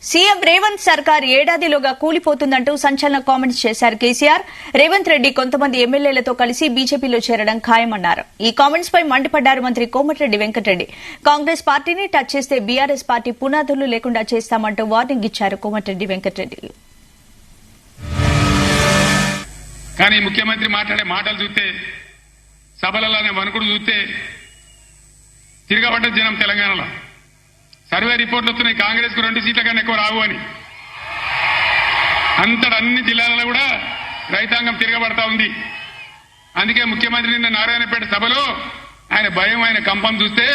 CM Revanth సర్కార్ ఏడాదిలోగా కూలిపోతుందంటూ సంచలన comments చేశారు కేసీఆర్. రేవంత్ రెడ్డి కొంతమంది ఎమ్మెల్యేలతో కలిసి బీజేపీలో చేరడం ఖాయమన్నారు. ఈ కామెంట్స్ పై మండిపడ్డారు మంత్రి కోమటిరెడ్డి వెంకటరెడ్డి. కాంగ్రెస్ పార్టీని టచ్ చేస్తే బీఆర్ఎస్ పార్టీ పునాదులు లేకుండా చేస్తామంటూ వార్నింగ్ ఇచ్చారు కోమటిరెడ్డి వెంకటరెడ్డి. కానీ ముఖ్యమంత్రి మాట్లాడే మాటలు చూస్తే, సభలలోనే వణుకుడు చూస్తే తిరగబడ్డ జనం తెలంగాణలో. సర్వే రిపోర్ట్లు వస్తున్నాయి, కాంగ్రెస్ కు 2 సీట్ల కన్నా ఎక్కువ రావు అని. అంతటా అన్ని జిల్లాలలో కూడా రైతాంగం తిరగబడతా ఉంది. అందుకే ముఖ్యమంత్రి నిన్న నారాయణపేట సభలో ఆయన భయం, ఆయన కంపం చూస్తే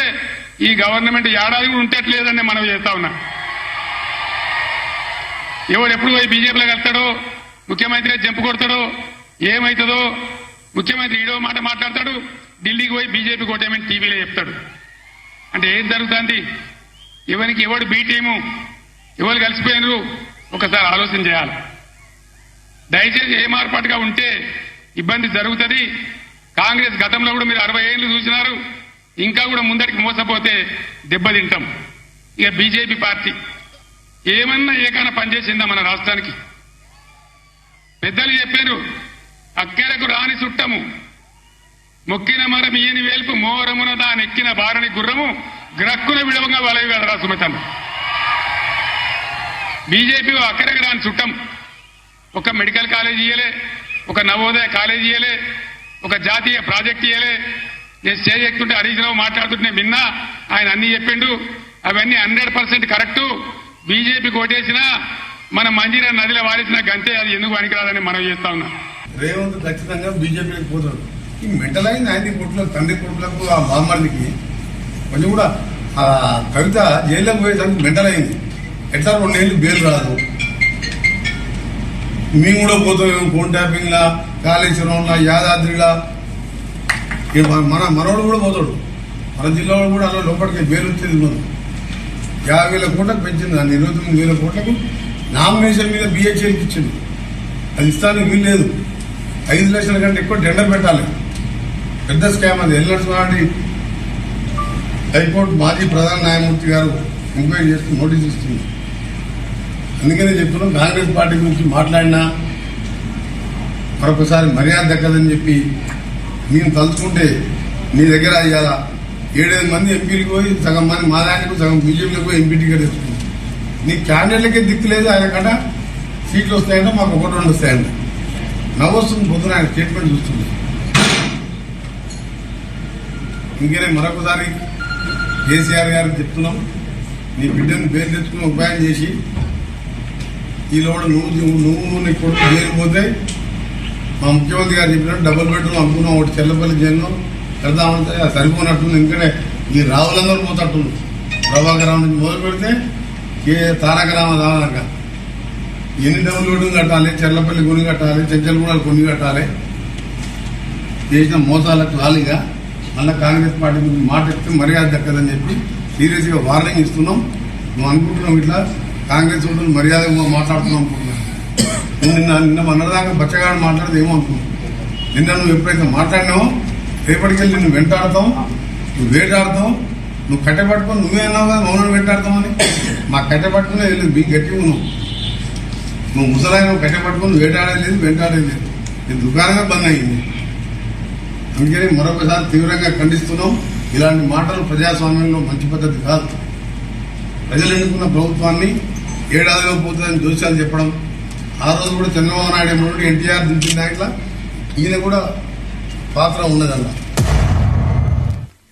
ఈ గవర్నమెంట్ ఏడాది కూడా ఉంటట్లేదని మనం చేస్తా ఉన్నా. ఎవడు ఎప్పుడు పోయి బీజేపీలో కలుస్తాడో, ముఖ్యమంత్రి జంపు కొడతాడో, ఏమవుతుందో. ముఖ్యమంత్రి ఈడో మాట మాట్లాడతాడు, ఢిల్లీకి పోయి బీజేపీ కోటేమని టీవీలో చెప్తాడు. అంటే ఏం జరుగుతుంది? ఎవరికి ఎవడు బీ టీము, ఎవరు కలిసిపోయినరు ఒకసారి ఆలోచన చేయాలి. దయచేసి ఏ మార్పాటుగా ఉంటే ఇబ్బంది జరుగుతుంది. కాంగ్రెస్ గతంలో కూడా మీరు 60 ఏళ్లు చూసినారు. ఇంకా కూడా ముందరికి మోసపోతే దెబ్బతింటాం. ఇక బీజేపీ పార్టీ ఏమన్నా ఏకైనా పనిచేసిందా మన రాష్ట్రానికి? పెద్దలు చెప్పారు, అక్కెరకు రాని చుట్టము, మొక్కిన మరం ఈయని వేల్పు, మోరమున దానెక్కిన బారని గుర్రము, గ్రక్కున విడవంగా వలవి కదరా సుమతను. బీజేపీ అక్కడికి రాని చుట్టం. ఒక మెడికల్ కాలేజ్ ఇయ్యలే, ఒక నవోదయ కాలేజ్ ఇయ్యలే, ఒక జాతీయ ప్రాజెక్ట్ ఇయ్యలే. నేను స్టేజ్ ఎక్కుతుంటే హరీష్ రావు మాట్లాడుతుంటే విన్నా, ఆయన అన్ని చెప్పిండు. అవన్నీ 100% కరెక్టు. బీజేపీ కోటేసినా మన మంజీరా నదిలో వారేసిన గంతే, అది ఎందుకు పనికిరాదని మనం చేస్తా ఉన్నాం. రేవంత్ ఖచ్చితంగా బీజేపీకి పోతాడు. ఈ మెంటల్ అయింది ఆయన కొట్లకు, తండ్రి కొట్లకు, ఆ బామ్మర్దికి కొంచెం కూడా ఆ కవిత జైల్లోకి పోయేసరికి మెంటల్ అయింది. ఎట్లా 2 ఏళ్ళు బెయిల్ రాదు, మేము కూడా పోతాం ఫోన్ ట్యాపింగ్ లా, కాళేశ్వరంలా, యాదాద్రిలా. మన మనోడు కూడా పోతాడు. మన జిల్లాలో కూడా అలా లోపలికి బెయిల్ వచ్చేది ఉన్నది. 50,000 కోట్లకు పెంచింది. దాన్ని 29,000 కోట్లకు నామినేషన్ మీద బిహెచ్ఎల్కి ఇచ్చింది. అది ఇస్తానికి వీలు లేదు. 5 లక్షల కంటే ఎక్కువ టెండర్ పెట్టాలి. పెద్ద స్కామ్ అది. ఎల్నర్స్వాడి హైకోర్టు మాజీ ప్రధాన న్యాయమూర్తి గారు ఎంక్వైరీ చేస్తూ నోటీస్ ఇస్తుంది. అందుకనే చెప్తున్నాం, కాంగ్రెస్ పార్టీ గురించి మాట్లాడినా మరొకసారి మర్యాద దక్కదని చెప్పి మేము తలుచుకుంటే నీ దగ్గర అయ్యాల 7-8 మంది ఎంపీలకు పోయి సగం మంది మా దానికి, సగం బీజేపీలకు పోయి ఎంపీ టికెట్ ఇస్తుంది. నీ క్యాండిడేట్లకే దిక్కు లేదు. ఆయన కట సీట్లు వస్తాయంటే మాకు 1-2 వస్తాయంట. నవ్వొస్తుంది పొద్దున ఆయన స్టేట్మెంట్ చూస్తుంది. ఇంకేనే మరొకసారి కేసీఆర్ గారికి చెప్తున్నాం, నీ బిడ్డను పేరు తెచ్చుకుని ఉపాయం చేసి ఈలో నువ్వు నీ కొడుకు చేరిపోతే మా ముఖ్యమంత్రి గారు చెప్పినట్టు డబుల్ బెడ్రూమ్ అమ్ముకున్నాం. ఒకటి చెల్లపల్లి జైల్లో వెళ్దామంటే అది సరిపోనట్టుంది. ఎందుకంటే ఈ రావులందరూ పోతట్టుంది. ప్రభాకరావు నుంచి మొదలు పెడితే తారక రామదాకా ఎన్ని డబుల్ బెడ్రూమ్ కట్టాలి, చెర్లపల్లి కొన్ని కట్టాలి, చెంచల్గూడలు కొన్ని కట్టాలి. చేసిన మోసాలకు రాలిగా మళ్ళా కాంగ్రెస్ పార్టీ గురించి మాట ఎత్తే మర్యాద దక్కదని చెప్పి సీరియస్ గా వార్నింగ్ ఇస్తున్నాం. నువ్వు అనుకుంటున్నావు ఇట్లా కాంగ్రెస్ వాళ్ళు మర్యాదగా మాట్లాడుతున్నావు అనుకుంటున్నాను. నిన్న మొన్నదాకా బచ్చగాడు మాట్లాడితే ఏమో అనుకున్నావు. నిన్న నువ్వు ఎప్పుడైతే మాట్లాడినావో రేపటికెళ్ళి నిన్ను వెంటాడతాం, నువ్వు వేటాడతావు. నువ్వు కట్టెపట్టుకొని నువ్వే అన్నావు కదా మౌనం వెంటాడతామని. మా కట్టెపట్టుకునే వెళ్ళి మీ గట్టిగా ఉన్నావు. నువ్వు ముసలాయి కట్టెపట్టుకుని వేటాడలేదు, వెంటాడలేదు. నీ దుకాణమే బంద్ అయింది. అందుకని మరొకసారి తీవ్రంగా ఖండిస్తున్నాం. ఇలాంటి మాటలు ప్రజాస్వామ్యంలో మంచి పద్ధతి కాదు. ప్రజలు ఎన్నుకున్న ప్రభుత్వాన్ని ఏడాదిలో పోతుందని జోస్యాలు చెప్పడం. ఆ రోజు కూడా చంద్రబాబు నాయుడు ఎన్టీఆర్ దించిన దాంట్లో ఈయన కూడా పాత్ర ఉన్నదన్న.